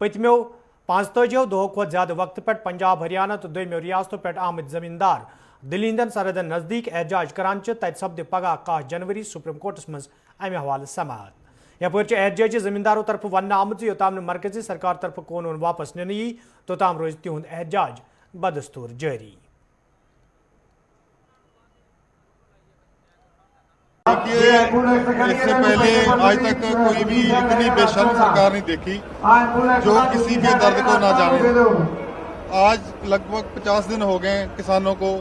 पतमो 45 दो खुद ज्यादा वक्त पे पंजाब हरियाणा तो दोमो रियासतों पे आमद जमींदार दिल्ली हंदन सरहदन नजदीक एहतजाज करान तत सपद पगह 1 जनवरी सुप्रीम कोर्टस मज अमे हवाले समात यपर एहतजाजी जमींदारों तरफ वन आमुत योताम मरकजी सरकार तरफ कानून वापस नीन यी तोताम रोज तिहुंद एहतजाज बदस्तूर जारी। इससे पहले आज तक कोई भी इतनी बेशर्म सरकार नहीं देखी जो किसी के दर्द को ना जाने। आज लगभग 50 दिन हो गए किसानों को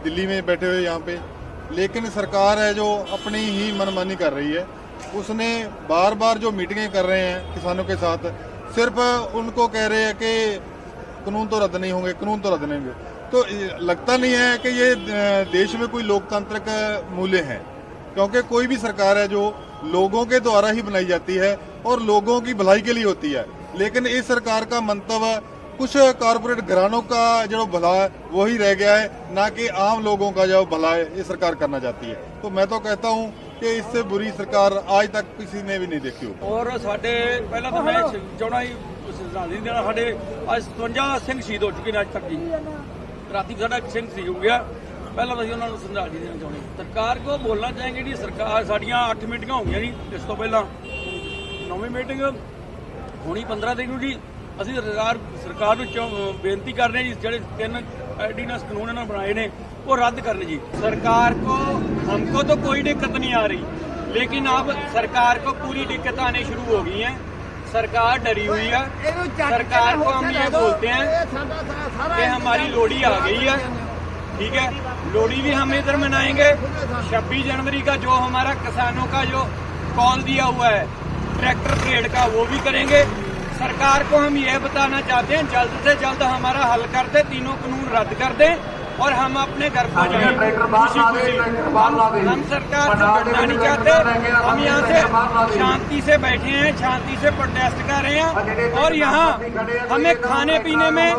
दिल्ली में बैठे हुए यहाँ पे, लेकिन सरकार है जो अपनी ही मनमानी कर रही है। उसने बार बार जो मीटिंगें कर रहे हैं किसानों के साथ, सिर्फ उनको कह रहे हैं कि कानून तो रद्द नहीं होंगे, कानून तो रद्द नहीं होंगे। तो लगता नहीं है कि ये देश में कोई लोकतांत्रिक मूल्य हैं, क्योंकि कोई भी सरकार है जो लोगों के द्वारा ही बनाई जाती है और लोगों की भलाई के लिए होती है। लेकिन इस सरकार का मंतव्य कुछ कारपोरेट घरानों का जो भला है वही रह गया है, ना कि आम लोगों का जो भला है ये सरकार करना चाहती है। तो मैं तो कहता हूँ कि इससे बुरी सरकार आज तक किसी ने भी नहीं देखी हो। और साडे पहला तो मैं चाहना ही श्रद्धांजलि देना, साडे आज 57 ਸਿੰਘ शहीद हो चुके हैं आज तक जी। राती साडा ਸਿੰਘ शहीद हो गया, पहला तो उन्होंने श्रद्धांजलि देना चाहते हैं। सरकार को बोलना चाहेंगे जी, सरकार साड़ियाँ 8 मीटिंगां हो गई जी, इस तो पहला 9वीं मीटिंग होनी 15 तरीक जी। असी सरकार बेनती कर रहे हैं जी, जो 3 ऑर्डिनेंस कानून इन्होंने बनाए ने वो रद्द करने जी। सरकार को हमको तो कोई दिक्कत नहीं आ रही, लेकिन अब सरकार को पूरी दिक्कत आने शुरू हो गई हैं। सरकार डरी हुई है। सरकार को हम ये बोलते हैं कि हमारी लोहड़ी आ गई है, ठीक है, लोहड़ी भी हम इधर मनाएंगे। 26 जनवरी का जो हमारा किसानों का जो कॉल दिया हुआ है ट्रैक्टर परेड का, वो भी करेंगे। सरकार को हम ये बताना चाहते हैं जल्द से जल्द हमारा हल कर दे, तीनों कानून रद्द कर दें और हम अपने घर को जाएं खुशी खुशी। हम सरकार से लड़ना नहीं चाहते, हम यहाँ से शांति से बैठे हैं, शांति से प्रोटेस्ट कर रहे हैं। और यहाँ हमें खाने पीने में,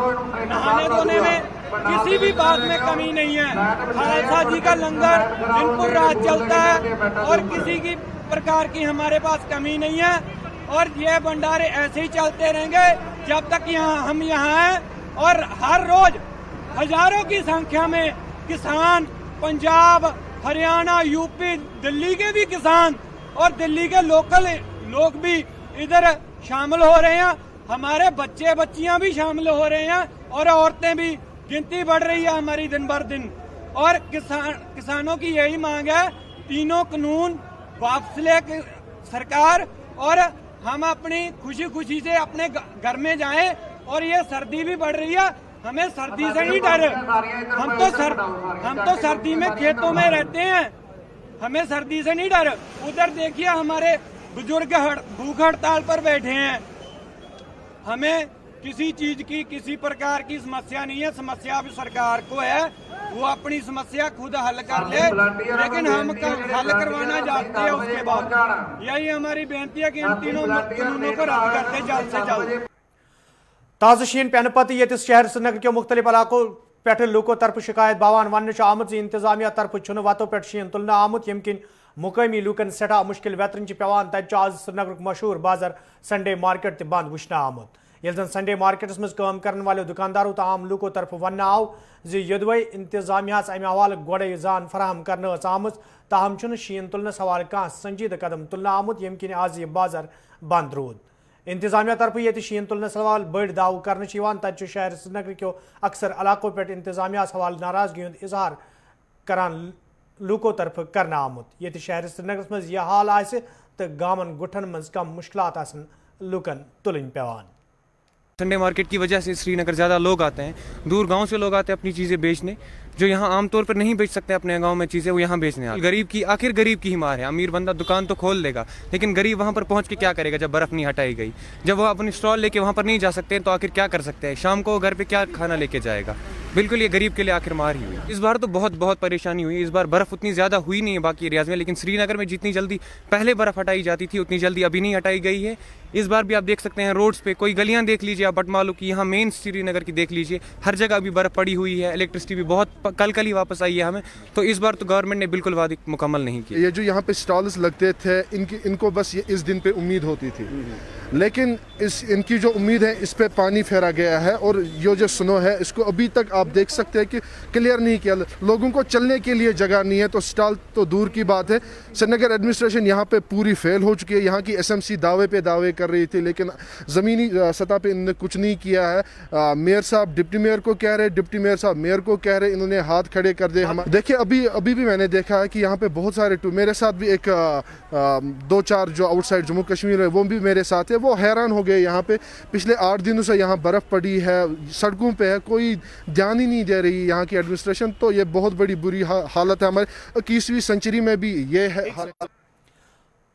नहाने धोने में किसी भी बात में कमी नहीं है। खालसा जी का लंगर दिन पर रात चलता है और किसी की प्रकार की हमारे पास कमी नहीं है। और ये भंडारे ऐसे ही चलते रहेंगे जब तक हम यहाँ हैं। और हर रोज हजारों की संख्या में किसान, पंजाब, हरियाणा, यूपी, दिल्ली के भी किसान और दिल्ली के लोकल लोग भी इधर शामिल हो रहे हैं। हमारे बच्चे बच्चियां भी शामिल हो रहे हैं और औरतें भी। गिनती बढ़ रही है हमारी दिन भर दिन। और किसानों की यही मांग है, तीनों कानून वापस ले सरकार, और हम अपनी खुशी खुशी से अपने घर में जाएं। और ये सर्दी भी बढ़ रही है, हमें सर्दी से नहीं डर। हम तो सर्दी में खेतों में रहते हैं, हमें सर्दी से नहीं डर। उधर देखिए हमारे बुजुर्ग भूख हड़ताल पर बैठे हैं। हमें किसी चीज की, किसी प्रकार की समस्या नहीं है। समस्या भी सरकार को है, वो अपनी समस्या खुद हल कर ले, लेकिन हम हल करवाना चाहते हैं। उसके बाद यही हमारी बेनती है कि इन तीनों कानूनों को रद्द करते जल्द से जल्द। ताज़ शीन पेन पत ये शहर श्रीनगर के मुख्तलिफ इलाकों पे लूकों तरफ शिकायत बवान वन आमुत इंतजामिया तरफ वतों पे शीन तुलना आमुत यम किन मुकामी लूकन सठा मुश्किल वेतरन पेवान। तत आज श्रीनगर मशहूर बाजार संडे मार्केट बंद वुचना आमुत। यह संडे मार्केटस मज काम करने वाले दुकानदारों तो आम लूकों तरफ वन आव जोदवे इंतजामिया अमे हवाले गोड़े जान फराहम कर आम, ताहम शीन तुलनस हवाले कह संजीदा कदम तुलना आमुत यम किन आज यह बाजार बंद रोद। इंतजामिया तरफ ये शीन तुलनस हवाले बड़ दाव कर तत शहर श्रीनगर के अक्सर इलाकों पे इंतजामिया हवाले नाराजगी हूँ इजहार करान लूकों तरफ करना आमुत। ये शहर श्रीनगर मज यह हाल आए तो गामन गुठन मज कम मुश्किलात लूकन तुलन पेवान। संडे मार्केट की वजह से श्रीनगर ज़्यादा लोग आते हैं, दूर गांव से लोग आते हैं अपनी चीज़ें बेचने, जो यहाँ आमतौर पर नहीं बेच सकते अपने गांव में चीज़ें, वो यहाँ बेचने आते हैं। गरीब की ही मार है। अमीर बंदा दुकान तो खोल देगा, लेकिन गरीब वहाँ पर पहुँच के क्या करेगा जब बर्फ़ नहीं हटाई गई, जब वो अपनी स्टॉल लेके वहाँ पर नहीं जा सकते तो आखिर क्या कर सकते हैं? शाम को घर पे क्या खाना लेके जाएगा? बिल्कुल ये गरीब के लिए आखिर मार ही हुई। इस बार तो बहुत परेशानी हुई। इस बार बर्फ़ उतनी ज़्यादा हुई नहीं है बाकी एरियाज़ में, लेकिन श्रीनगर में जितनी जल्दी पहले बर्फ़ हटाई जाती थी उतनी जल्दी अभी नहीं हटाई गई है। इस बार भी आप देख सकते हैं रोड्स पे कोई गलियां देख लीजिए आप बटमालू की, यहाँ मेन श्रीनगर की देख लीजिए, हर जगह अभी बर्फ़ पड़ी हुई है, इलेक्ट्रिसिटी भी बहुत कल ही वापस आई है हमें। तो इस बार तो गवर्नमेंट ने बिल्कुल वादे मुकम्मल नहीं किए। ये जो यहाँ पे स्टॉल्स लगते थे इनको बस इस दिन पे उम्मीद होती थी, लेकिन इनकी जो उम्मीद है इस पे पानी फेरा गया है, और ये जो स्नो है इसको अभी तक आप देख सकते हैं कि क्लियर नहीं किया, लोगों को चलने के लिए जगह नहीं है, तो स्टॉल तो दूर की बात है। श्रीनगर एडमिनिस्ट्रेशन यहाँ पे पूरी फेल हो चुकी है। यहाँ की एसएमसी दावे पे दावे कर रही थी, लेकिन ज़मीनी सतह पे इन्होंने कुछ नहीं किया है। मेयर साहब डिप्टी मेयर को कह रहे, डिप्टी मेयर साहब मेयर को कह रहे, इन्होंने हाथ खड़े कर दिए। हम देखिए अभी भी मैंने देखा है कि यहाँ पे बहुत सारे मेरे साथ भी एक 2-4 जो आउटसाइड जम्मू कश्मीर है वो भी मेरे साथ है, वो हैरान हो गए। यहाँ पे पिछले 8 दिनों से यहाँ बर्फ़ पड़ी है, सड़कों पे है, कोई ध्यान ही नहीं दे रही यहाँ की एडमिनिस्ट्रेशन। तो ये बहुत बड़ी बुरी हालत है। हमारे 21वीं सेंचुरी में भी ये है।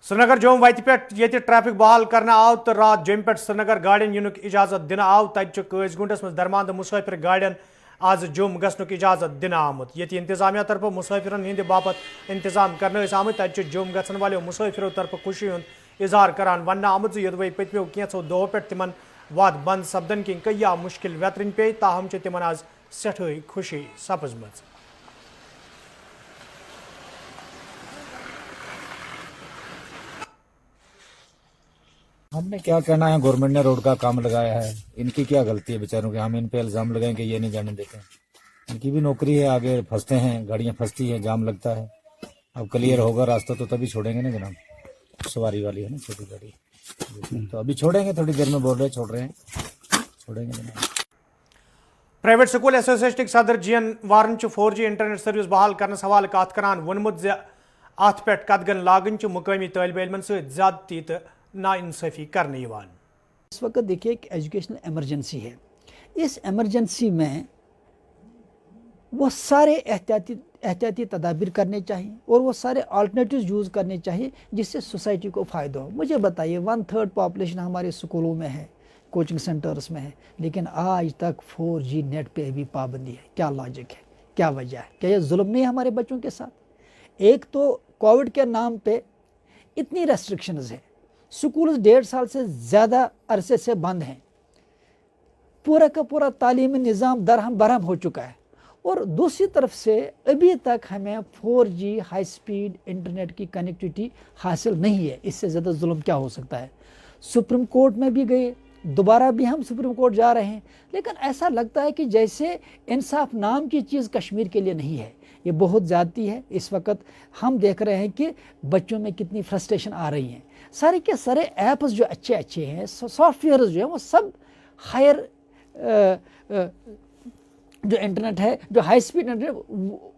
श्रीनगर जोम वत पे ट्रैफिक बहाल करना आव तो रात जोम पे श्रीनगर गाड़ियों युनुक इजाजत दिन आव, तत कज़गुंडस मज दरमांद मुसाफिर गाड़ियों आज जोम गसनुक इजाजत दिन आमुत। ये इंतजामिया तरफ मुसाफिरन हंद बापत इंतजाम करने आमुत, तत जोम गसन वालों मुसाफिरों तरफ खुशी हुंद इजहार करान वन आमुत योदवे पत्मो कैंसो दो पे तिमन वाद बंद सपदन कि कया मुश्किल वेतरन पे, ताहम तिमन आज सठे खुशी सपजमज। हमने क्या कहना है, गवर्नमेंट ने रोड का काम लगाया है, इनकी क्या गलती है बेचारों के, हम इन पे इल्जाम लगाएं कि ये नहीं जाने देते हैं। इनकी भी नौकरी है, आगे फंसते हैं, गाड़ियां फंसती है, जाम लगता है। अब क्लियर होगा रास्ता तो तभी छोड़ेंगे ना जनाब, सवारी वाली है ना छोटी गाड़ी, तो अभी छोड़ेंगे, थोड़ी देर में बोल रहे छोड़ रहे हैं, छोड़ेंगे जनाब। प्राइवेट स्कूल एसोसिएशन सदर जीएन वारन 4G इंटरनेट सर्विस बहाल करने हवाले कत करान वोनमुत अत पे कदगन लागन मुकामी तालिब इल्मन सहित ज्यादती तो नाइंसाफी करने। इस वक्त देखिए एक एजुकेशनल इमरजेंसी है, इस इमरजेंसी में वो सारे एहतियाती तदाबीर करने चाहिए और वो सारे अल्टरनेटिव यूज़ करने चाहिए जिससे सोसाइटी को फ़ायदा हो। मुझे बताइए 1/3 पॉपुलेशन हमारे स्कूलों में है, कोचिंग सेंटर्स में है, लेकिन आज तक 4G नेट पे भी पाबंदी है। क्या लॉजिक है, क्या वजह है? क्या ये जुल्म नहीं है हमारे बच्चों के साथ? एक तो कोविड के नाम पे इतनी रेस्ट्रिक्शंस है, स्कूल 1.5 साल से ज़्यादा अरसे से बंद हैं, पूरा का पूरा तालीमी निज़ाम दरहम बरहम हो चुका है, और दूसरी तरफ से अभी तक हमें 4G हाई स्पीड इंटरनेट की कनेक्टिविटी हासिल नहीं है। इससे ज़्यादा जुल्म क्या हो सकता है? सुप्रीम कोर्ट में भी गए, दोबारा भी हम सुप्रीम कोर्ट जा रहे हैं, लेकिन ऐसा लगता है कि जैसे इंसाफ नाम की चीज़ कश्मीर के लिए नहीं है। ये बहुत ज़्यादती है। इस वक्त हम देख रहे हैं कि बच्चों में कितनी फ्रस्ट्रेशन आ रही है। सारे के सारे ऐप्स जो अच्छे हैं, सॉफ्टवेयर जो है वो सब हायर जो इंटरनेट है, जो हाई स्पीड इंटरनेट,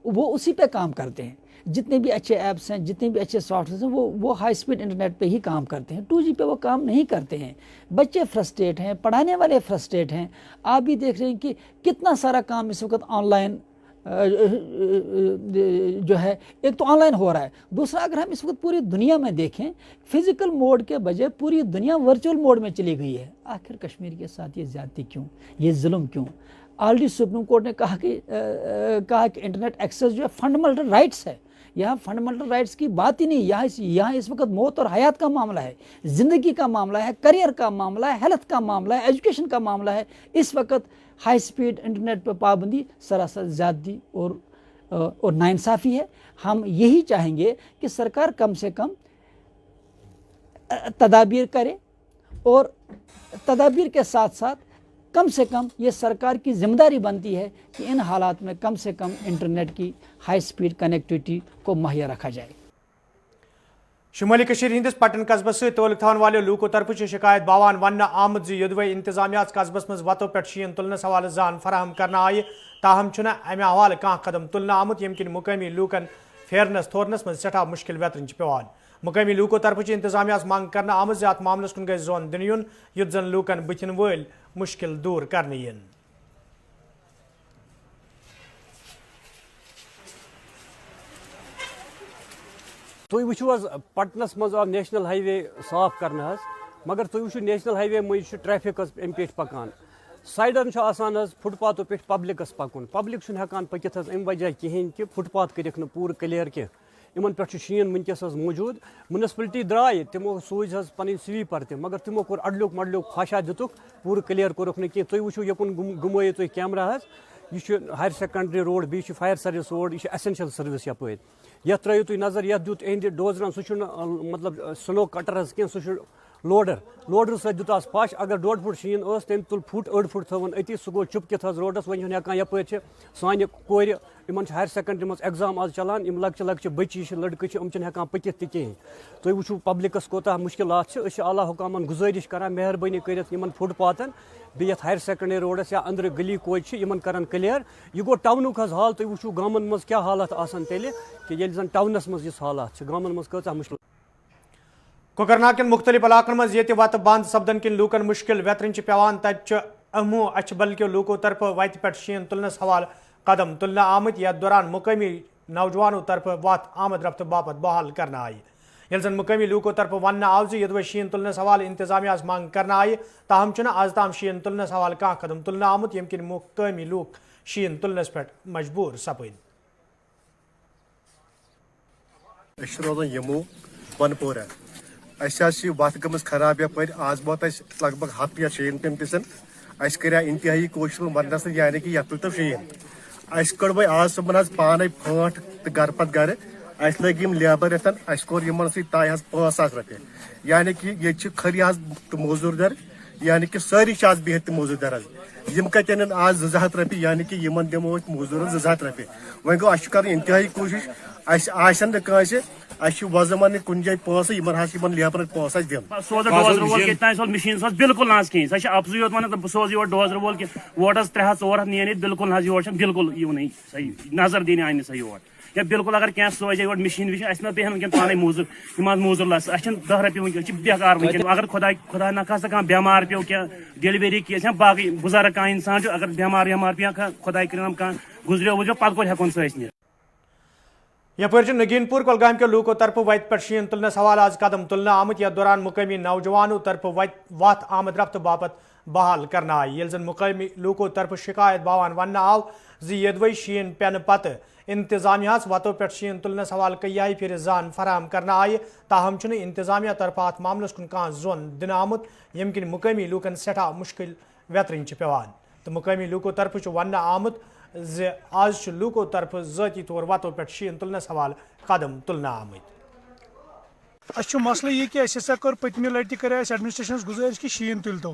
वो उसी पे काम करते हैं। जितने भी अच्छे ऐप्स हैं, जितने भी अच्छे सॉफ्टवेयर हैं, वो हाई स्पीड इंटरनेट पे ही काम करते हैं, 2G पे वो काम नहीं करते हैं। बच्चे फ्रस्ट्रेट हैं, पढ़ाने वाले फ्रस्ट्रेट हैं। आप भी देख रहे हैं कि कितना सारा काम इस वक्त ऑनलाइन जो है, एक तो ऑनलाइन हो रहा है, दूसरा अगर हम इस वक्त पूरी दुनिया में देखें, फिजिकल मोड के बजाय पूरी दुनिया वर्चुअल मोड में चली गई है। आखिर कश्मीर के साथ ये ज्यादती क्यों, ये जुल्म क्यों? ऑलरेडी सुप्रीम कोर्ट ने कहा कि इंटरनेट एक्सेस जो है फंडामेंटल राइट्स है। यहाँ फंडामेंटल राइट्स की बात ही नहीं, यहाँ इस वक्त मौत और हयात का मामला है, ज़िंदगी का मामला है, करियर का मामला है, हेल्थ का मामला है, एजुकेशन का मामला है। इस वक्त हाई स्पीड इंटरनेट पर पाबंदी सरासर ज़्यादती और नाइंसाफ़ी है। हम यही चाहेंगे कि सरकार कम से कम तदाबीर करे, और तदाबीर के साथ साथ कम से कम ये सरकार की जिम्मेदारी बनती है कि इन हालात में कम से कम इंटरनेट की हाई स्पीड कनेक्टिविटी को मुहैया रखा जाए। शुमाली कशीर हिंदिस पटन कस्बस से तोल थान वाले लूको तरफ शिकायत बावान वन आमद युदवे इंतजामिया कस्बस मज वतो पे शीन तुलने हवाले जान फराहम करना आये, ताहम अमे हवाले कह कदम तुलना आमुत यम किन मुकामी लूकन फेरनस थोरनस मज सठा मुश्किल वेतरन पेवान। मुकामी लूको तरफ इंतजामिया मांग करना आमद ज अत मामलस कुन गई जोन दिन युन युत जन लूकन बुथिन वल मुश्किल दूर करने यन। तुम वो पटनस मज आव नेशनल हाईवे साफ करना, मगर तुम वो नेशनल हाईवे मज ट्रैफिक अम पे पकान, साइडन फुटपाथों पे पब्लिकस पकुन, पब्लिक हकान पकित अम वजह कहें कि फुटपाथ कर पूरा क्लियर की ان پہ شین ونکس موجود منسپلٹی درائے تمو سوز پن سویپر تہ مگر تمو کور اڈلیک مڈلیک خاشا دتک پور کلیئر کورک نا کی تھی وچو یکن گمائیو تھی کیمرہ یہ ہائر سیکنڈری روڈ بیٚیہِ فائر سروس روڈ یہ ایسینشل سروس یپ یت ترٛٲیِو تُہۍ نظر یتھ دیُت اہندِ ڈوزرن سُہ مطلب سنو کٹر حظ کینٛہہ سُہ لوڈر سۭتۍ دیُت اَس پش اگر 1.5 فُٹ شیٖن ٲس تٔمۍ تُل فُٹ 1.5 فُٹ تھٲوٕن أتی سُہ گوٚو چُپکِتھ حظ روڈس وۄنۍ چھُنہٕ ہٮ۪کان یپٲرۍ چھِ سانہِ کورِ یِمن چھِ ہایر سیکنڈری منٛز ایگزام آز چلان یِم لۄکچہِ لۄکچہِ بچی چھِ لڑکہٕ چھِ یِم چھِنہٕ ہٮ۪کان پٔکِتھ تہِ کِہیٖنۍ تُہۍ وٕچھِو پبلکس کوتاہ مُشکلات چھِ أسۍ چھِ اعلیٰ حُکامن گُزٲرِش کران مہربٲنی کٔرِتھ یِمن فُٹ پاتھن بیٚیہِ یتھ ہایر سیکنڈری روڈس یا أنٛدرٕ گلی کوچہِ چھِ یِمن کرن کلیر یہ گوٚو ٹاونُک حظ حال تُہۍ وٕچھِو گامن منٛز کیاہ حالات آسان تیٚلہِ کہِ ییٚلہِ زن ٹاونس منٛز یِژھ حالات چھِ گامن منٛز کۭژاہ مُشکل کوکرناگ کٮ۪ن مختلف علاقن منٛز ییٚتہِ وتہٕ بنٛد سپدن کِنۍ لوٗکن مُشکِل ویترِنۍ چھِ پیوان تتہِ چھُ أمو اچھِ بل کیو لوٗکو طرفہٕ وتہِ پٮ۪ٹھ شیٖن تُلنس حوالہٕ قدم تُلنہٕ آمٕتۍ یتھ دوران مقٲمی نوجوانو طرفہٕ وتھ آمد رفتہٕ باپتھ بحال کرنہٕ آیہِ ییٚلہِ زن مقٲمی لوٗکو طرفہٕ وننہٕ آو زِ یوٚدوے شیٖن تُلنس حوالہٕ انتظامیہس منٛگ کرنہٕ آیہِ تاہم چھُنہٕ آز تام شیٖن تُلنس حوالہٕ کانٛہہ قدم تُلنہٕ آمُت ییٚمہِ کِنۍ مقٲمی لوٗکھ شیٖن تُلنس پٮ۪ٹھ مجبوٗر سپٕدۍ روزان یمو بنپورہ اَسہِ وتھ گٔمٕژ خراب یپٲرۍ آز ووت اَسہِ لگ بگ ہفتہٕ یا 6 پیٚمتِس اَسہِ کَریٛاو انتہٲیی کوٗشِش وننس یعنی کہ یتھ تُلتو شیٖن اَسہِ کٔڑ وۄنۍ آز صُبحن حظ پانے پھٲنٛٹ تہٕ گرٕ پتہٕ گرٕ اَسہِ لٔگۍ یِم لیبر یتن اَسہِ کوٚر یِمن سۭتۍ طے حظ 5,000 رۄپیہِ یعنی کہ ییٚتہِ چھِ خٔری حظ تہٕ موزوٗر در یعنی کہ سٲری چھِ آز بِہِتھ تہٕ موزوٗر در حظ یِم کتہِ انن آز 200 رۄپیہِ یعنی کہ یِمن دِمو أسۍ موزوٗرن 200 رۄپیہِ وۄنۍ گوٚو اَسہِ چھُ کرٕنۍ انتہٲیی کوٗشِش اَسہِ آسن نہٕ کٲنٛسہِ اَسہِ چھِ وۄزمن کُنہِ جایہِ پونٛسہٕ یِمن حظ یِمن لیبرن پونٛسہٕ اَسہِ دِنۍ سوزٕ ڈوزر وول کتہِ سوز مشیٖن سوز بالکل نہ حظ کِہیٖنۍ سۄ چھِ اَپزُے یوت ونان بہٕ سوزٕ یور ڈوزر وول کہِ اور حظ 300 400 نِیَن ییٚتہِ بالکل نہ حظ یور چھنہٕ بالکل یِونٕے صحیح نظر دِنہِ آیہِ نہٕ سۄ یور یا بالکل اگر کینٛہہ سوزے یور مشیٖن وِشیٖن اَسہِ ما پیٚہن وٕنکٮ۪ن پانے موزوٗر یِم حظ موزوٗر لَس اَسہِ چھِنہٕ 10 رۄپیہِ وٕنکٮ۪ن چھِ بیکار وٕنکٮ۪ن اگر خۄدا نخواستہ کانٛہہ بٮ۪مار پیٚو کینٛہہ ڈیلؤری کیس یا باقٕے بُزرگ کانٛہہ اِنسان چھُ اگر بٮ۪مار وٮ۪مار پیٚیہِ خۄداے کٔرِنۍ کانٛہہ گُزریو وُزریو پتہٕ کوٚت ہٮ۪کون سُہ أسۍ نِتھ یپٲرۍ نگین پور کۄلگامہِ کیو لوٗکو طرفہٕ وتہِ پٮ۪ٹھ شیٖن تُلنس حوالہٕ آز قدم تُلنہٕ آمٕتۍ یتھ دوران مقٲمی نوجوانو طرفہٕ وتھ آمد رفتہٕ باپتھ بحال کرنہٕ آیہِ ییٚلہِ زن مقٲمی لوٗکو طرفہٕ شکایت باوان وننہٕ آو زِ یوٚدوے شیٖن پٮ۪نہٕ پتہٕ انتظامیہس وتو پٮ۪ٹھ شیٖن تُلنس حوالہٕ کیٛاہہِ پھِرِ زان فراہم کرنہٕ آیہِ تاہم چھُنہٕ انتظامیہ طرفہٕ اتھ معاملس کُن کانٛہہ زوٚن دِنہٕ آمُت ییٚمہِ کِنۍ مقٲمی لوٗکن سٮ۪ٹھاہ مُشکِل ویترِنۍ چھِ پیوان تہٕ مقٲمی لوٗکو طرفہٕ چھُ وننہٕ آمُت زِ آز چھُ لوٗکو طرفہٕ ذٲتی طور وتو پٮ۪ٹھ شیٖن تُلنس حوالہٕ قدم تُلنہٕ آمٕتۍ اَسہِ چھُ مسلہٕ یہِ کہِ اَسہِ ہسا کٔر پٔتمہِ لٹہِ کَرے اَسہِ ایڈمنسٹریشنس گُزٲرِش کہِ شیٖن تُلتو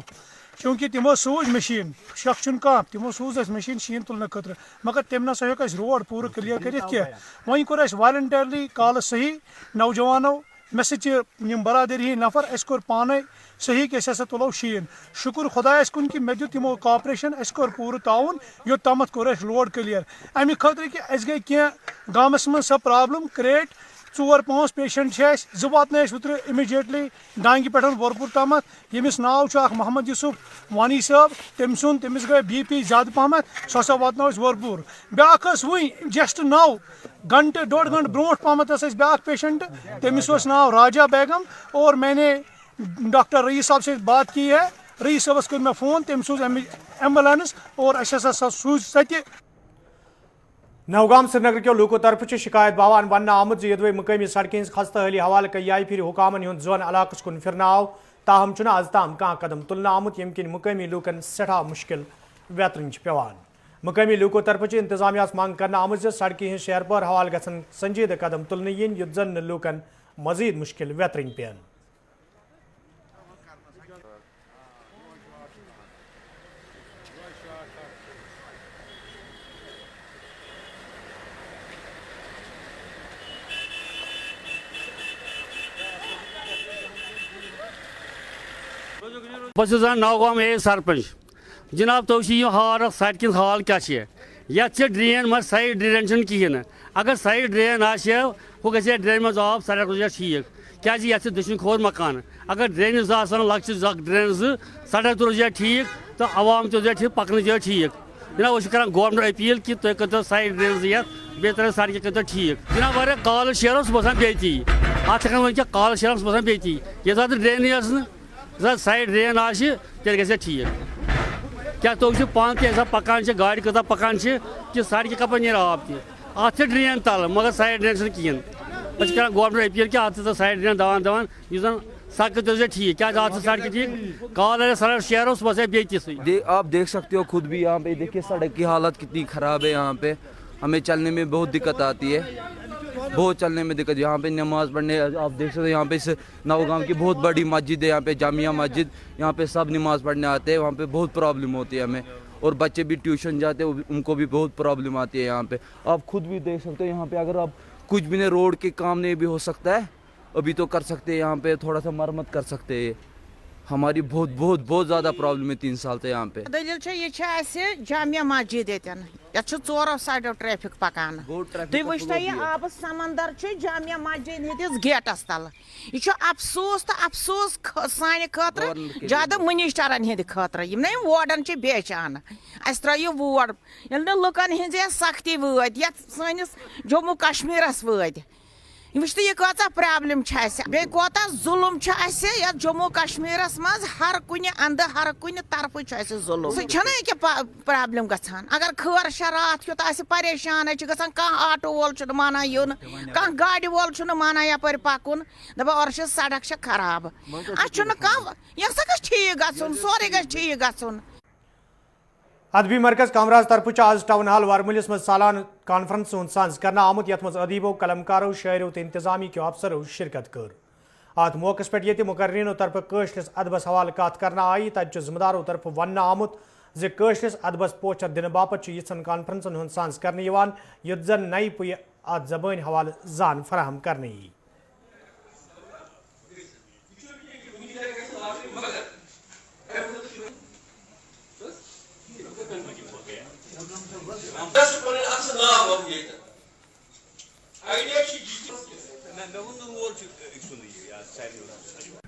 چوٗنٛکہِ تِمو سوٗز مِشیٖن شک چھُنہٕ کانٛہہ تِمو سوٗز اَسہِ مِشیٖن شیٖن تُلنہٕ خٲطرٕ مگر تٔمۍ نسا ہیوٚک اَسہِ روڈ پوٗرٕ کٕلیر کٔرِتھ کینٛہہ وۄنۍ کوٚر اَسہِ والنٹرلی کالہٕ صحیح نوجوانو مےٚ سۭتۍ چھِ یِم برادٔری ہِنٛدۍ نفر اَسہِ کوٚر پانے صحیح کہ أسۍ ہسا تُلو شیٖن شُکُر خۄدایس کُن کہِ مےٚ دیُت یِمو کاپریشن اَسہِ کوٚر پوٗرٕ تعاوُن یوٚتامتھ کوٚر اَسہِ روڈ کٕلیر اَمہِ خٲطرٕ کہِ اَسہِ گٔے کینٛہہ گامس منٛز سۄ پرابلم کریٹ 4-5 پیشنٹ چھِ اَسہِ 2 واتنٲے اَسہِ اوترٕ اِمِجیٹلی ڈانگہِ پٮ۪ٹھ وۄرپوٗر تامتھ ییٚمِس ناو چھُ اکھ محمد یوٗسف وانی صٲب تٔمِس گٔے BP زیادٕ پہمتھ سۄ ہسا واتنٲو أسۍ وۄرپوٗر بیٛاکھ ٲس وٕنۍ جسٹ 9 گنٹہٕ 1.5 گنٹہٕ برونٛٹھ پہمتھ ٲس اَسہِ بیٛاکھ پیشنٹ تٔمِس اوس ناو راجا بیگم اور میں نے ڈاکٹر رئیٖس صاحب سے بات کی ہے رئیٖس صٲبس کوٚر مےٚ فون تٔمۍ سوٗز ایمبولینس اور اَسہِ ہسا سوٗز سۄ تہِ نوگام سری نگر کیو لوٗکو طرفہٕ چھِ شکایت باوان وننہٕ آمُت زِ یوٚدوے مقٲمی سڑکہِ ہٕنٛز خستہٕ حٲلی حوالہٕ کیٛاہہِ پھِرِ حُکامن ہُنٛد زون علاقس کُن پھِرنہٕ آو تاہم چھُنہٕ آز تام کانٛہہ قدم تُلنہٕ آمُت ییٚمہِ کِنۍ مقٲمی لوٗکن سٮ۪ٹھاہ مُشکِل ویترٕنۍ چھِ پیوان مقٲمی لوٗکو طرفہٕ چھِ انتظامیہس منٛگ کرنہٕ آمٕژ زِ سڑکہِ ہٕنٛز شیرپور حوالہٕ گژھن سنجیدٕ قدم تُلنہٕ یِنۍ یُتھ زن نہٕ لوٗکن مزیٖد مُشکِل ویترٕنۍ پیٚن بہٕ چھُس زن نوگام سرپنچ جناب تُہۍ وٕچھِو یہِ حال سڑکہِ ہٕنٛز حال کیٛاہ چھِ یتھ چھِ ڈرین مگر سایڈ ڈرین چھنہٕ کِہیٖنۍ نہٕ اگر سایڈ ڈرین آسہِ ہا ہُہ گژھِ ہا ڈرینہِ منٛز آب سڑک روزِ ہا ٹھیٖک کیٛازِ یتھ چھِ دٔچھِنۍ کھوٚر مکانہٕ اگر ڈرینہِ 2 آسن لۄکچہِ ڈرینہٕ 2 سڑک تہِ روزِ ہا ٹھیٖک تہٕ عوام تہِ روزِ ہا ٹھیٖک پکنٕچ تہِ ٹھیٖک جناب أسۍ چھِ کران گورمنٹ اپیٖل کہِ تُہۍ کٔرۍتو سایڈ ڈرین 2 یتھ بیٚیہِ ترٛٲیِو سڑکہِ کٔرۍتو ٹھیٖک جناب واریاہ کالہٕ شیرو سُہ باسان بیٚیہِ تی اتھ ہٮ۪کان ؤنِتھ کیٛاہ کالہٕ شیرو سُہ باسان بیٚیہِ تی ییٚتہِ زن نہٕ ڈرینٕے ٲس نہٕ زن سایڈ ڈرین آسہِ تیٚلہِ گژھِ ہا ٹھیٖک کیٛاہ تُہۍ وٕچھِو پانہٕ تہِ ییٚمہِ ساتہٕ پکان چھِ گاڑِ کۭژاہ پکان چھِ کہِ سڑکہِ کپٲرۍ نیرِ آب تہِ اتھ چھِ ڈرین تلہٕ مگر سایڈ ڈرین چھنہٕ کِہیٖنۍ गवर्नमेंट अपील कि अत साइड ड्रेन दवान यह सड़क ठीक क्या सड़क ठीक कॉल सड़क शेयर बस बे तिस आप देख सकते हो खुद भी यहाँ पे, देखिए सड़क की हालत कितनी ख़राब है। यहाँ पे हमें चलने में बहुत दिक्कत आती है, बहुत चलने में दिक्कत। यहाँ पे नमाज़ पढ़ने आप देख सकते हो, यहाँ पे इस नवगांव की बहुत बड़ी मस्जिद है, यहाँ पे जामिया मस्जिद, यहाँ पे सब नमाज़ पढ़ने आते हैं। वहाँ पे बहुत प्रॉब्लम होती है हमें, और बच्चे भी ट्यूशन जाते हैं, उनको भी बहुत प्रॉब्लम आती है यहाँ पे। आप खुद भी देख सकते हो यहाँ पे, अगर आप कुछ भी नहीं, रोड के काम नहीं भी हो सकता है अभी तो कर सकते हैं, यहाँ पे थोड़ा सा मरम्मत कर सकते हैं। हमारी बहुत बहुत बहुत ज़्यादा प्रॉब्लम है 3 साल से यहाँ पे। दलील ये जामिया मस्जिद ये चोरों साइडों ट्रैफिक पकान तुम वो यह आब समंदर जामिया मस्जिद हंदिस गेटस तल। यह अफसोस तो अफसोस सान खतर ज्यादा मिनिस्टरन हंद खतर यम ना वार्डन बेचान अस त्रो वोट ये लुकन हज सख्ती वत सनिस जम्मू कश्मीरस वत वुचत यह कत प्रॉब्लम बे कोता जुलुम या जम्मू कश्मीरस मज हर कुन अंद हर कुन तरफ जुलुम सह प्रॉब्लम गसान। अगर खर रात युत परेशान गसान आटो वोल माना यून गाड़ी वोल माना यपर पकुन दपा और सड़क खराब यह ठीक गन सोरे ग ठीक गन। अदबी मरकज कामराज तरफ आज टाउन हाल वारमलिस मज सालान कॉन्फ्रेंस साज करना आमुत यथ मज अदीबों कलमकारों शायरों तो इंतजामी के अफसरों शिरकत कर। अत मौके पे मुकर्रीनों तरफ कशरिस अदबस हवाल कत करना आई तत जिम्मेदारों तरफ वन आमुत जे कशरिस अदबस पोचर दिन बापत यिन कॉन्फ्रेंसन हूं साज कर युत जन नई पुय अत जबान हवाल जान फराहम करने।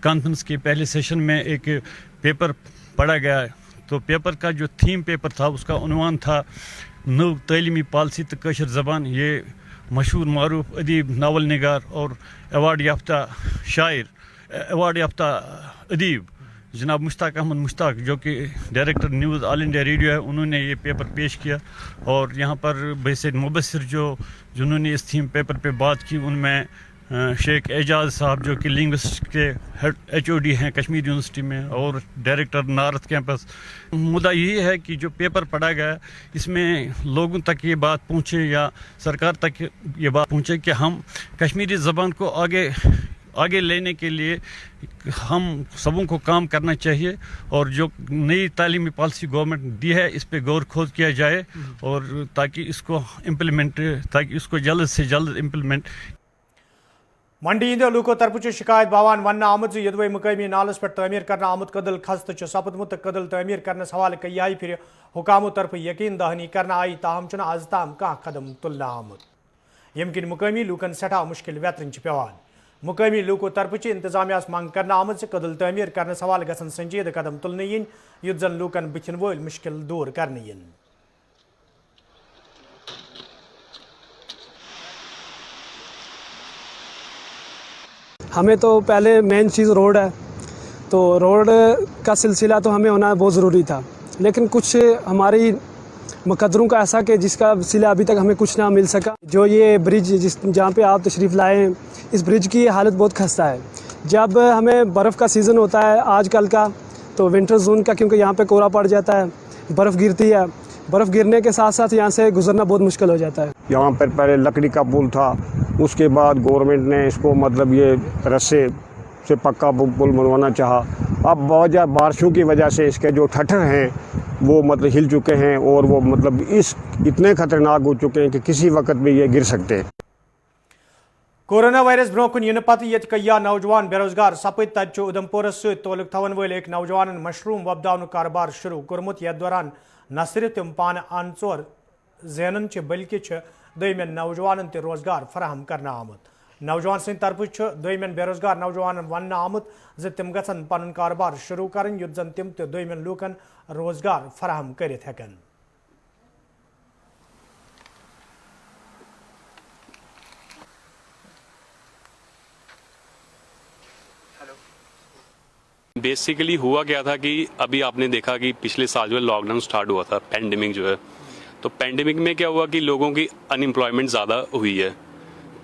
कॉन्फ्रेंस के पहले सेशन में एक पेपर पढ़ा गया, तो पेपर का जो थीम पेपर था उसका उन्वान था नव तलीमी पॉलिसी तो कशर ज़बान। ये मशहूर मारूफ अदीब, नावल निगार और अवार्ड याफ्ता शायर, अवार्ड याफ्ता अदीब जनाब मुश्ताक अहमद मुश्ताक, जो कि director news all India radio है, उन्होंने ये पेपर पेश किया। और यहाँ पर बैसे मुबस्सिर जिन्होंने इस थीम पेपर पे बात की, उनमें शेख एजाज साहब जो कि लिंग्विस्ट के हेड HOD हैं कश्मीर यूनिवर्सिटी में, और डायरेक्टर नारद कैंपस। मुद्दा यही है कि जो पेपर पढ़ा गया इसमें लोगों तक ये बात पहुँचे या सरकार तक ये बात पहुँचे कि हम कश्मीरी ज़बान को आगे लेने के लिए हम सबों को काम करना चाहिए, और जो नई तालीमी पॉलिसी गवर्नमेंट दी है इस पे गौर खोज किया जाए, और ताकि इसको जल्द से जल्द इम्प्लीमेंट। मंडी इंदो लूको तरफ शिकायत बावान वन आमद यदवे मुकामी नालस पर तमीर करना आमद कदल खस्त सपदमुत कदल तमीर करने हवाले कई फिर हुकामों तरफ यकीन दहानी करना आई, ताहम आज ताम कह कदम तुलना आमद यम किन मुकामी लूकन सठा मुश्किल व्यतरन पेवान। मुकामी लूको तरफ इंतजामिया मंग करना आमद कदल तमीर करने हवाले गसन संजीद कदम तुलने इन युत जन लूकन बिथिन वोल मुश्किल दूर करने इन। हमें तो पहले मेन चीज़ रोड है, तो रोड का सिलसिला तो हमें होना बहुत ज़रूरी था, लेकिन कुछ हमारी मुकद्दरों का ऐसा कि जिसका सिला अभी तक हमें कुछ ना मिल सका। जो ये ब्रिज जहाँ पे आप तशरीफ़ लाए हैं, इस ब्रिज की हालत बहुत खस्ता है। जब हमें बर्फ़ का सीज़न होता है आजकल का, तो विंटर जोन का, क्योंकि यहाँ पे कोहरा पड़ जाता है, बर्फ़ गिरती है, बर्फ़ गिरने के साथ साथ यहाँ से गुजरना बहुत मुश्किल हो जाता है। यहाँ पर पहले लकड़ी का पुल था, उसके बाद गवर्नमेंट ने इसको मतलब ये रस्से से पक्का पुल बनवाना चाहा। अब बहुत बारिशों की वजह से इसके जो ठठर हैं वो मतलब हिल चुके हैं, और वो मतलब इतने खतरनाक हो चुके हैं कि किसी वक्त भी ये गिर सकते हैं। कोरोना वायरस ब्रो कुन इन पत ये कया नौजवान बेरोजगार सपद तत उधमपुरस तोलुक थवन वल एक नौजवान मशरूम वबदावन कारोबार शुरू कोर्मुत यथ दौरान न सिर्फ तम पान अनचोर जैनन बल्कि दमेन नौजवान ते रोजगार फराहम करना आमुत। नौजवान सद तरफ दमेन बेरोजगार नौजवान वन आमुत जे तिम गसन पन कारोबार शुरू करन युत जन तिम तो दमेन लूकन रोजगार फराहम करित हेकन। बेसिकली हुआ क्या था कि अभी आपने देखा कि पिछले साल जो है लॉकडाउन स्टार्ट हुआ था, पैंडेमिक जो है, तो पैंडेमिक में क्या हुआ कि लोगों की अनएम्प्लॉयमेंट ज़्यादा हुई है,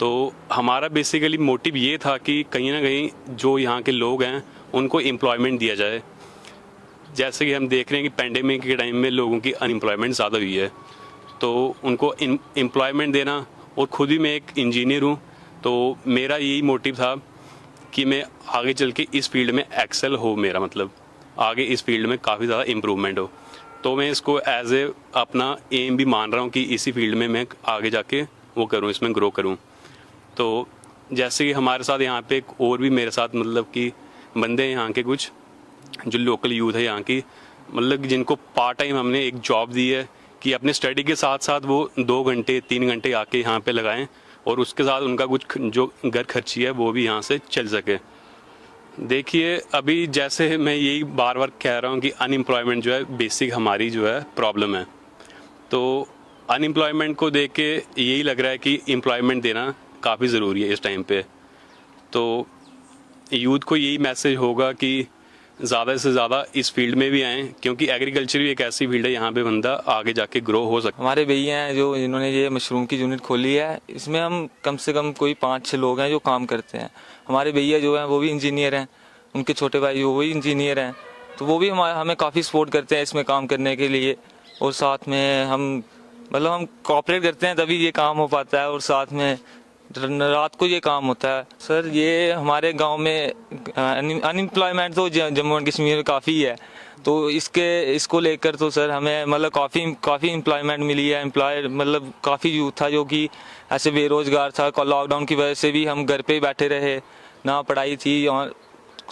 तो हमारा बेसिकली मोटिव ये था कि कहीं ना कहीं जो यहाँ के लोग हैं उनको एम्प्लॉयमेंट दिया जाए। जैसे कि हम देख रहे हैं कि पेंडेमिक के टाइम में लोगों की अनएम्प्लॉयमेंट ज़्यादा हुई है, तो उनको एम्प्लॉयमेंट देना। और ख़ुद ही मैं एक इंजीनियर हूँ, तो मेरा यही मोटिव था कि मैं आगे चल के इस फील्ड में एक्सेल हो, मेरा मतलब आगे इस फील्ड में काफ़ी ज़्यादा इम्प्रूवमेंट हो। तो मैं इसको एज ए अपना एम भी मान रहा हूँ कि इसी फील्ड में मैं आगे जाके वो करूँ, इसमें ग्रो करूँ। तो जैसे कि हमारे साथ यहाँ पे और भी मेरे साथ मतलब कि बंदे हैं यहाँ के, कुछ जो लोकल यूथ है यहाँ की, मतलब कि जिनको पार्ट टाइम हमने एक जॉब दी है कि अपने स्टडी के साथ साथ वो 2 घंटे 3 घंटे आके यहाँ पे लगाएं और उसके साथ उनका कुछ जो घर खर्ची है वो भी यहाँ से चल सके। देखिए अभी जैसे मैं यही बार बार कह रहा हूँ कि अनएम्प्लॉयमेंट जो है बेसिक हमारी जो है प्रॉब्लम है, तो अनएम्प्लॉयमेंट को देख के यही लग रहा है कि एम्प्लॉयमेंट देना काफ़ी ज़रूरी है इस टाइम पे। तो यूथ को यही मैसेज होगा कि ज़्यादा से ज़्यादा इस फील्ड में भी आएँ, क्योंकि एग्रीकल्चर भी एक ऐसी फील्ड है यहाँ पे बंदा आगे जाके ग्रो हो सकता है। हमारे भैया हैं जो इन्होंने ये मशरूम की यूनिट खोली है, इसमें हम कम से कम कोई 5-6 लोग हैं जो काम करते हैं। हमारे भैया जो हैं वो भी इंजीनियर हैं, उनके छोटे भाई वो भी इंजीनियर हैं, तो वो भी हमें काफ़ी सपोर्ट करते हैं इसमें काम करने के लिए। और साथ में हम कोऑपरेट करते हैं तभी ये काम हो पाता है, और साथ में रात को ये काम होता है। सर ये हमारे गांव में अनएम्प्लॉयमेंट तो जम्मू एंड कश्मीर में काफ़ी है, तो इसको लेकर तो सर हमें मतलब काफ़ी एम्प्लॉयमेंट मिली है। एम्प्लॉय मतलब काफ़ी यूथ था जो कि ऐसे बेरोज़गार था, लॉकडाउन की वजह से भी हम घर पे ही बैठे रहे, ना पढ़ाई थी और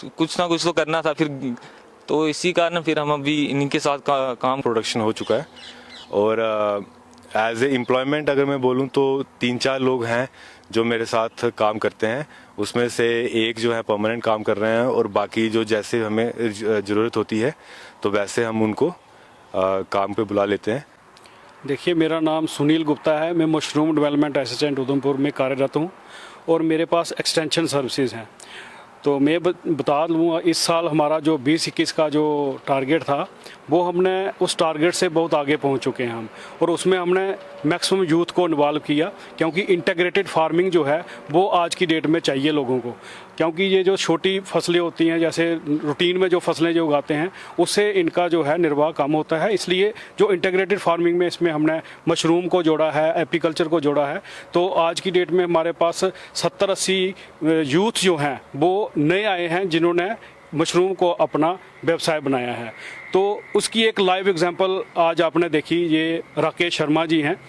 कुछ ना कुछ तो करना था फिर, तो इसी कारण फिर हम अभी इन्हीं के साथ काम प्रोडक्शन हो चुका है। और एज ए एम्प्लॉयमेंट अगर मैं बोलूँ तो 3-4 लोग हैं जो मेरे साथ काम करते हैं, उसमें से एक जो है परमानेंट काम कर रहे हैं और बाकी जो जैसे हमें ज़रूरत होती है तो वैसे हम उनको काम पे बुला लेते हैं। देखिए मेरा नाम सुनील गुप्ता है, मैं मशरूम डेवलपमेंट असिस्टेंट उधमपुर में कार्यरत हूँ और मेरे पास एक्सटेंशन सर्विसेज हैं। तो मैं बता दूँ इस साल हमारा जो 20-21 का जो टारगेट था वो हमने उस टारगेट से बहुत आगे पहुंच चुके हैं हम, और उसमें हमने मैक्सिमम यूथ को इन्वॉल्व किया, क्योंकि इंटीग्रेटेड फार्मिंग जो है वो आज की डेट में चाहिए लोगों को। क्योंकि ये जो छोटी फसलें होती हैं, जैसे रूटीन में जो फसलें जो उगाते हैं उससे इनका जो है निर्वाह कम होता है, इसलिए जो इंटीग्रेटेड फार्मिंग में इसमें हमने मशरूम को जोड़ा है, एप्रीकल्चर को जोड़ा है। तो आज की डेट में हमारे पास 70-80 यूथ जो हैं वो नए आए हैं जिन्होंने मशरूम को अपना व्यवसाय बनाया है। तो उसकी एक लाइव एग्जांपल आज आपने देखी, ये राकेश शर्मा जी हैं।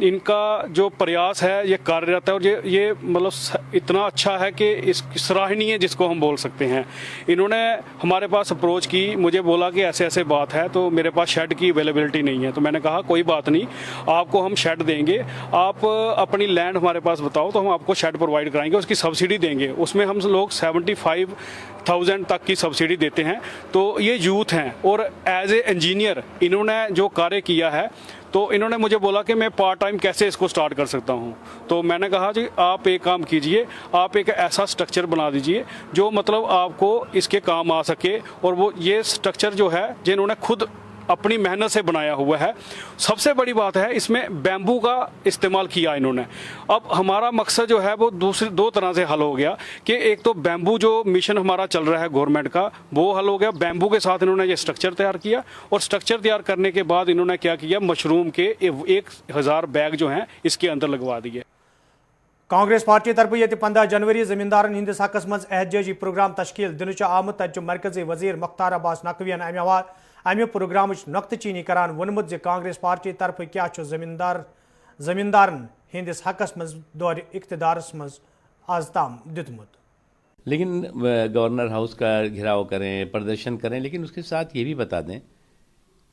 इनका जो प्रयास है ये कार्यरत है और ये मतलब इतना अच्छा है कि इस सराहनीय जिसको हम बोल सकते हैं। इन्होंने हमारे पास अप्रोच की, मुझे बोला कि ऐसे ऐसे बात है, तो मेरे पास शेड की अवेलेबिलिटी नहीं है। तो मैंने कहा कोई बात नहीं, आपको हम शेड देंगे, आप अपनी लैंड हमारे पास बताओ तो हम आपको शेड प्रोवाइड कराएंगे, उसकी सब्सिडी देंगे। उसमें हम लोग 75,000 तक की सब्सिडी देते हैं। तो ये यूथ हैं और एज ए इंजीनियर इन्होंने जो कार्य किया है, तो इन्होंने मुझे बोला कि मैं पार्ट टाइम कैसे इसको स्टार्ट कर सकता हूं। तो मैंने कहा जी आप एक काम कीजिए, आप एक ऐसा स्ट्रक्चर बना दीजिए जो मतलब आपको इसके काम आ सके। और वो ये स्ट्रक्चर जो है जिन्होंने खुद अपनी मेहनत से बनाया हुआ है। सबसे बड़ी बात है इसमें बैम्बू का इस्तेमाल किया इन्होंने। अब हमारा मकसद जो है वो दो तरह से हल हो गया कि एक तो बैम्बू जो मिशन हमारा चल रहा है गवर्नमेंट का वो हल हो गया, बैम्बू के साथ इन्होंने ये स्ट्रक्चर तैयार किया, और स्ट्रक्चर तैयार करने के बाद इन्होंने क्या किया, मशरूम के 1000 बैग जो हैं इसके अंदर लगवा दिए। कांग्रेस पार्टी तरफ ये 15 जनवरी जमींदारन हिंदिस हकस मज एहतजाजी प्रोग्राम तश्कील दिन आमुत, तत मरकजी वजीर मुख्तार अब्बास नकवियन अमे प्रोग्राम नुक्त चीनी करान वोनमुत जे कांग्रेस पार्टी तरफ क्या जमींदारन हिंदिस हकस मज दौर इख्तिदारस मज आज ताम दितमुत। लेकिन गवर्नर हाउस का घेराव करें, प्रदर्शन करें, लेकिन उसके साथ ये भी बता दें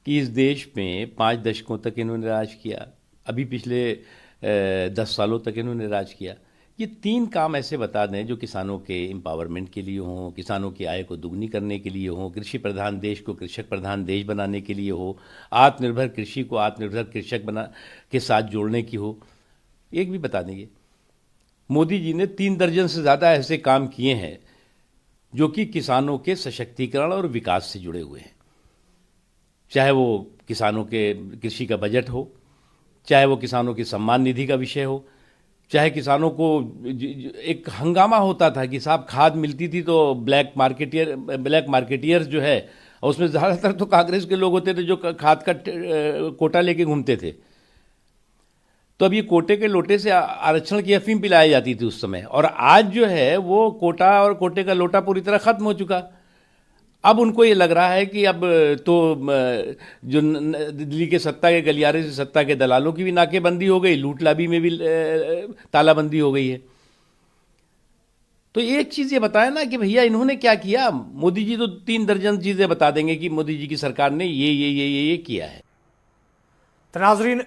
कि इस देश में 5 दशकों तक इन्होंने राज किया, अभी पिछले 10 सालों तक इन्होंने राज किया। ये 3 काम ऐसे बता दें जो किसानों के एम्पावरमेंट के लिए हों, किसानों की आय को दुगनी करने के लिए हो, कृषि प्रधान देश को कृषक प्रधान देश बनाने के लिए हो, आत्मनिर्भर कृषि को आत्मनिर्भर कृषक के साथ जोड़ने की हो। एक भी बता देंगे। मोदी जी ने 3 दर्जन से ज़्यादा ऐसे काम किए हैं जो कि किसानों के सशक्तिकरण और विकास से जुड़े हुए हैं, चाहे वो किसानों के कृषि का बजट हो, चाहे वो किसानों की सम्मान निधि का विषय हो, चाहे किसानों को एक हंगामा होता था कि साहब खाद मिलती थी तो ब्लैक मार्केटियर्स जो है, उसमें ज़्यादातर तो कांग्रेस के लोग होते थे जो खाद का कोटा लेके घूमते थे। तो अब ये कोटे के लोटे से आरक्षण की अफीम पिलाई जाती थी उस समय, और आज जो है वो कोटा और कोटे का लोटा पूरी तरह खत्म हो चुका। अब उनको ये लग रहा है कि अब तो जो दिल्ली के सत्ता के गलियारे से सत्ता के दलालों की भी नाकेबंदी हो गई, लूट लाबी में भी तालाबंदी हो गई है। तो एक चीज़ ये बताया ना कि भैया इन्होंने क्या किया। मोदी जी तो 3 दर्जन चीज़ें बता देंगे कि मोदी जी की सरकार ने ये किया है। नाज़रीन,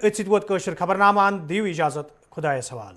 खबरनामान दीव इजाजत, खुदा सवाल।